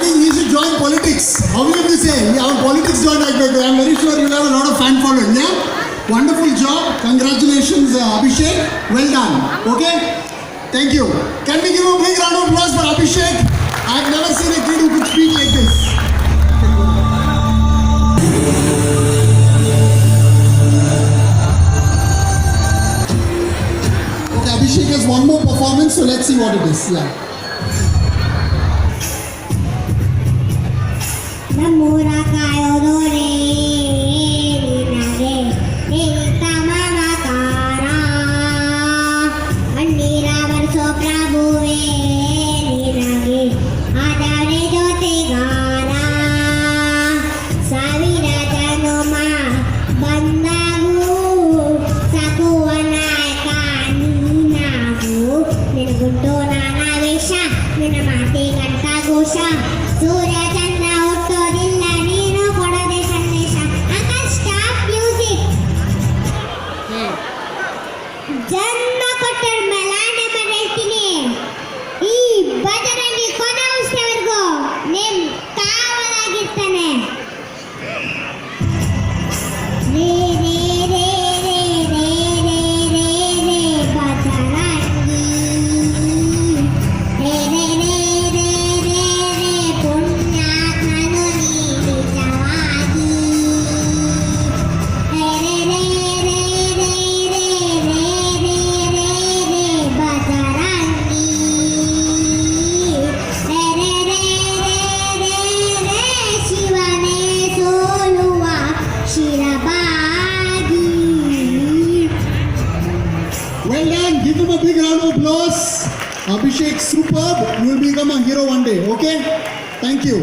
think he should join politics. How will you say? Our politics join agಬೇಕು. I am very sure you will have a lot of fan following. Yeah? Wonderful job. Congratulations, Abhishek. Well done. Okay? Thank you. Can we give a big round of applause for Abhishek? I have never seen a kid who could speak like this. Okay, Abhishek has one more performance, so let's see what it is. Yeah. ನಮ್ಮೂರ ಕಾಯೋದೋರೆ ನಿನಗೆ ನಿಂತ ಮಮಕಾರ ಅಣ್ಣೀರ ಬರ್ಸೋ ಪ್ರಭುವೇ ನಿನಗೆ ಆದವನೇ ಜೊತೆಗಾರ ಸಾವಿರ ಜನುಮ ಬಂದವು ಸಾಕುವ ನಾಯಕ ನೀನಾಗು ನಿನಗುಂಟು ನಾನಾವೇಶ ನಿನ್ನ ಮಾತೆ ಕಂಠ ಘೋಷ ಸೂರ್ಯ ಚಂದ್ರ ಹುಟ್ಟೋದಿಲ್ಲ ನೀನು ಕೊಡದೆ ಸಂದೇಶ ಅಂಕಲ್ ಸ್ಟಾಪ್ ಮ್ಯೂಸಿಕ್ ಜನ್ಮ ಕೊಟ್ಟರ ಮೇಲಾನೆ ಹೇಳ್ತೀನಿ ಈ ಬಜರಂಗಿ ಕೊನೆ ಉಳಿಸೋವರೆಗೂ ನಿಮ್ ಕಾವಲಾಗಿರ್ತಾನೆ ರೇ ರೇ ರೇ ರೇ ರೇ ರೇ ರೇ ರೇ ಬಜರಂಗಿ ರೇ ರೇ ರೇ ರೇ ರೇ ರೇ ಪುಣ್ಯಾತ್ಮನು ನೀ ನಿಜವಾಗಿ ರೇ ರೇ ರೇ ರೇ ರೇ ರೇ ರೇ ರೇ ರೇ ರೇ ಬಜರಂಗಿ ರೇ ರೇ ರೇ ರೇ ರೇ ರೇ ಶಿವನೇ ಸೋಲುವ ಶಿರಬಾಗಿ Well done. Give him a big round of applause. Abhishek, superb. You will become a hero one day. Okay? Thank you.